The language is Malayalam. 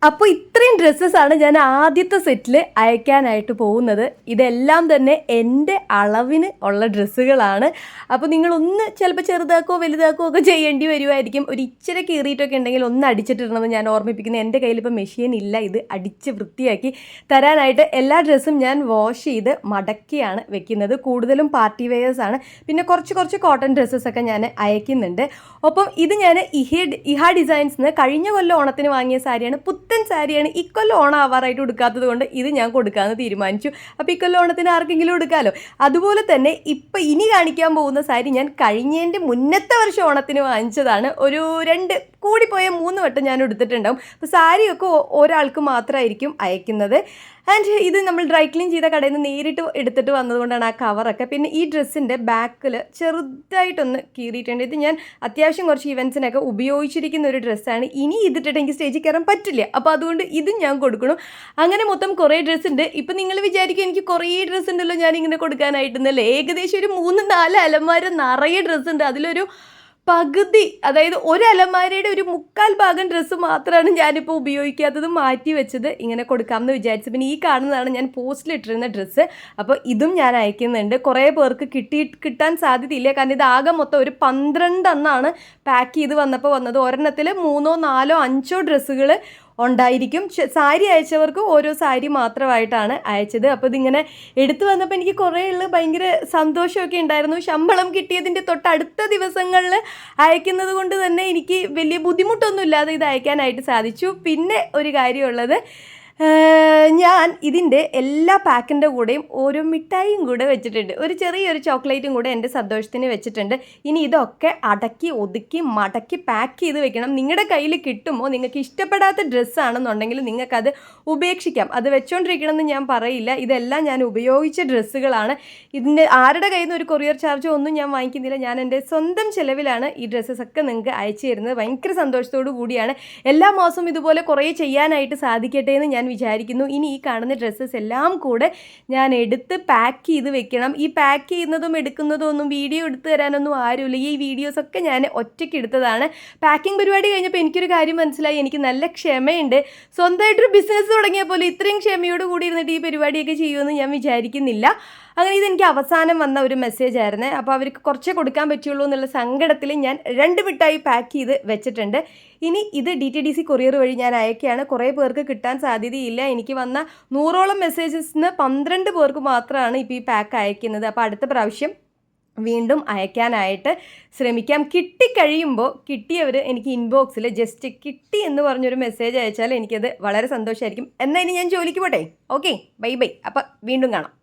അപ്പോൾ ഇത്രയും ഡ്രസ്സസാണ് ഞാൻ ആദ്യത്തെ സെറ്റിൽ അയക്കാനായിട്ട് പോകുന്നത്. ഇതെല്ലാം തന്നെ എൻ്റെ അളവിന് ഉള്ള ഡ്രസ്സുകളാണ്. അപ്പോൾ നിങ്ങളൊന്ന് ചിലപ്പോൾ ചെറുതാക്കോ വലുതാക്കോ ഒക്കെ ചെയ്യേണ്ടി വരുമായിരിക്കും. ഒരു ഇച്ചിരി കീറിയിട്ടൊക്കെ ഉണ്ടെങ്കിൽ ഒന്ന് അടിച്ചിട്ടിടണമെന്ന് ഞാൻ ഓർമ്മിപ്പിക്കുന്നു. എൻ്റെ കയ്യിലിപ്പോൾ മെഷീൻ ഇല്ല ഇത് അടിച്ച് വൃത്തിയാക്കി തരാനായിട്ട്. എല്ലാ ഡ്രസ്സും ഞാൻ വാഷ് ചെയ്ത് മടക്കിയാണ് വെക്കുന്നത്. കൂടുതലും പാർട്ടി വെയേഴ്സാണ്. പിന്നെ കുറച്ച് കോട്ടൺ ഡ്രസ്സസൊക്കെ ഞാൻ അയക്കുന്നുണ്ട്. ഒപ്പം ഇത് ഞാൻ ഇഹ ഡിസൈൻസിന് കഴിഞ്ഞ കൊല്ലം ഓണത്തിന് വാങ്ങിയ സാരിയാണ്. പുത്തൻ സാരിയാണ്. ഇക്കൊല്ലം ഓണം ആവാറായിട്ട് ഉടുക്കാത്തത് കൊണ്ട് ഇത് ഞാൻ കൊടുക്കാമെന്ന് തീരുമാനിച്ചു. അപ്പോൾ ഇക്കൊല്ലം ഓണത്തിന് ആർക്കെങ്കിലും എടുക്കാമല്ലോ. അതുപോലെ തന്നെ ഇപ്പം ഇനി കാണിക്കാൻ പോകുന്ന സാരി ഞാൻ കഴിഞ്ഞതിൻ്റെ മുന്നത്തെ വർഷം ഓണത്തിന് വാങ്ങിച്ചതാണ്. ഒരു 2 കൂടിപ്പോയ 3 വട്ടം ഞാൻ എടുത്തിട്ടുണ്ടാവും. അപ്പോൾ സാരിയൊക്കെ ഒരാൾക്ക് മാത്രമായിരിക്കും അയക്കുന്നത്. ആൻഡ് ഇത് നമ്മൾ ഡ്രൈ ക്ലീൻ ചെയ്ത കടയിൽ നിന്ന് നേരിട്ട് എടുത്തിട്ട് വന്നതുകൊണ്ടാണ് ആ കവറൊക്കെ. പിന്നെ ഈ ഡ്രസ്സിൻ്റെ ബാക്കിൽ ചെറുതായിട്ടൊന്ന് കീറിയിട്ടുണ്ട്. ഇത് ഞാൻ അത്യാവശ്യം കുറച്ച് ഇവൻറ്റ്സിനൊക്കെ ഉപയോഗിച്ചിരിക്കുന്ന ഒരു ഡ്രസ്സാണ്. ഇനി ഇതിട്ടിട്ട് എനിക്ക് സ്റ്റേജിൽ കയറാൻ പറ്റില്ല. അപ്പോൾ അതുകൊണ്ട് ഇതും ഞാൻ കൊടുക്കണം. അങ്ങനെ മൊത്തം കുറേ ഡ്രസ്സ് ഉണ്ട്. ഇപ്പം നിങ്ങൾ വിചാരിക്കും എനിക്ക് കുറേ ഡ്രസ്സ് ഉണ്ടല്ലോ ഞാനിങ്ങനെ കൊടുക്കാനായിട്ടെന്നല്ലേ. ഏകദേശം ഒരു 3-4 അലമാര നിറയെ ഡ്രസ്സ് ഉണ്ട്. അതിലൊരു പകുതി, അതായത് ഒരു അലമാരയുടെ ഒരു 3/4 ഭാഗം ഡ്രസ്സ് മാത്രമാണ് ഞാനിപ്പോൾ ഉപയോഗിക്കാത്തത് മാറ്റി വെച്ചത് ഇങ്ങനെ കൊടുക്കാമെന്ന് വിചാരിച്ചു. പിന്നെ ഈ കാണുന്നതാണ് ഞാൻ പോസ്റ്റിലിട്ടിരുന്ന ഡ്രസ്സ്. അപ്പോൾ ഇതും ഞാൻ അയക്കുന്നുണ്ട്. കുറേ പേർക്ക് കിട്ടാൻ സാധ്യതയില്ല. കാരണം ഇത് ആകെ മൊത്തം ഒരു 12 എണ്ണമാണ് പാക്ക് ചെയ്ത് വന്നത്. ഒരെണ്ണത്തിൽ 3, 4, 5 ഡ്രസ്സുകൾ ഉണ്ടായിരിക്കും. സാരി അയച്ചവർക്ക് ഓരോ സാരി മാത്രമായിട്ടാണ് അയച്ചത്. അപ്പോൾ ഇതിങ്ങനെ എടുത്തു വന്നപ്പോൾ എനിക്ക് കുറേ ഭയങ്കര സന്തോഷമൊക്കെ ഉണ്ടായിരുന്നു. ശമ്പളം കിട്ടിയതിൻ്റെ തൊട്ടടുത്ത ദിവസങ്ങളിൽ അയക്കുന്നത് കൊണ്ട് തന്നെ എനിക്ക് വലിയ ബുദ്ധിമുട്ടൊന്നും ഇല്ലാതെ ഇത് അയക്കാനായിട്ട് സാധിച്ചു. പിന്നെ ഒരു കാര്യമുള്ളത്, ഞാൻ ഇതിൻ്റെ എല്ലാ പാക്കിൻ്റെ കൂടെയും ഓരോ മിഠായിയും കൂടെ വെച്ചിട്ടുണ്ട്. ഒരു ചെറിയൊരു ചോക്ലേറ്റും കൂടെ എൻ്റെ സന്തോഷത്തിന് വെച്ചിട്ടുണ്ട്. ഇനി ഇതൊക്കെ അടക്കി ഒതുക്കി മടക്കി പാക്ക് ചെയ്ത് വെക്കണം. നിങ്ങളുടെ കയ്യിൽ കിട്ടുമ്പോൾ നിങ്ങൾക്ക് ഇഷ്ടപ്പെടാത്ത ഡ്രസ്സാണെന്നുണ്ടെങ്കിൽ നിങ്ങൾക്കത് ഉപേക്ഷിക്കാം. അത് വെച്ചുകൊണ്ടിരിക്കണമെന്ന് ഞാൻ പറയില്ല. ഇതെല്ലാം ഞാൻ ഉപയോഗിച്ച ഡ്രസ്സുകളാണ്. ഇതിൻ്റെ ആരുടെ കയ്യിൽ നിന്ന് ഒരു കൊറിയർ ചാർജോ ഒന്നും ഞാൻ വാങ്ങിക്കുന്നില്ല. ഞാൻ എൻ്റെ സ്വന്തം ചിലവിലാണ് ഈ ഡ്രസ്സസൊക്കെ നിങ്ങൾക്ക് അയച്ചു തരുന്നത്. ഭയങ്കര സന്തോഷത്തോടു കൂടിയാണ്. എല്ലാ മാസവും ഇതുപോലെ കുറേ ചെയ്യാനായിട്ട് സാധിക്കട്ടെ എന്ന് ഞാൻ വിചാരിക്കുന്നു. ഇനി ഈ കാണുന്ന ഡ്രസ്സസ് എല്ലാം കൂടെ ഞാൻ എടുത്ത് പാക്ക് ചെയ്ത് വെക്കണം. ഈ പാക്ക് ചെയ്യുന്നതും എടുക്കുന്നതും ഒന്നും വീഡിയോ എടുത്ത് തരാനൊന്നും ആരുമില്ല. ഈ വീഡിയോസൊക്കെ ഞാൻ ഒറ്റയ്ക്ക് എടുത്തതാണ്. പാക്കിംഗ് പരിപാടി കഴിഞ്ഞപ്പോൾ എനിക്കൊരു കാര്യം മനസ്സിലായി. എനിക്ക് നല്ല ക്ഷമയുണ്ട്. സ്വന്തമായിട്ടൊരു ബിസിനസ് തുടങ്ങിയ പോലെ ഇത്രയും ക്ഷമയോട് കൂടി ഇരുന്നിട്ട് ഈ പരിപാടിയൊക്കെ ചെയ്യുമെന്ന് ഞാൻ വിചാരിക്കുന്നില്ല. അങ്ങനെ ഇതെനിക്ക് അവസാനം വന്ന ഒരു മെസ്സേജ് ആയിരുന്നു. അപ്പോൾ അവർക്ക് കുറച്ചേ കൊടുക്കാൻ പറ്റുള്ളൂ എന്നുള്ള സങ്കടത്തിൽ ഞാൻ 2 മിഠായി പാക്ക് ചെയ്ത് വെച്ചിട്ടുണ്ട്. ഇനി ഇത് DTDC കൊറിയർ വഴി ഞാൻ അയക്കുകയാണ്. കുറേ പേർക്ക് കിട്ടാൻ സാധ്യതയില്ല. എനിക്ക് വന്ന 100ഓളം മെസ്സേജസിന് 12 പേർക്ക് മാത്രമാണ് ഇപ്പോൾ ഈ പാക്ക് അയക്കുന്നത്. അപ്പോൾ അടുത്ത പ്രാവശ്യം വീണ്ടും അയക്കാനായിട്ട് ശ്രമിക്കാം. കിട്ടിക്കഴിയുമ്പോൾ കിട്ടിയവർ എനിക്ക് ഇൻബോക്സിൽ ജസ്റ്റ് കിട്ടി എന്ന് പറഞ്ഞൊരു മെസ്സേജ് അയച്ചാൽ എനിക്കത് വളരെ സന്തോഷമായിരിക്കും. എന്നാൽ ഇനി ഞാൻ ജോലിക്ക് പോട്ടെ. Okay, bye. അപ്പോൾ വീണ്ടും കാണാം.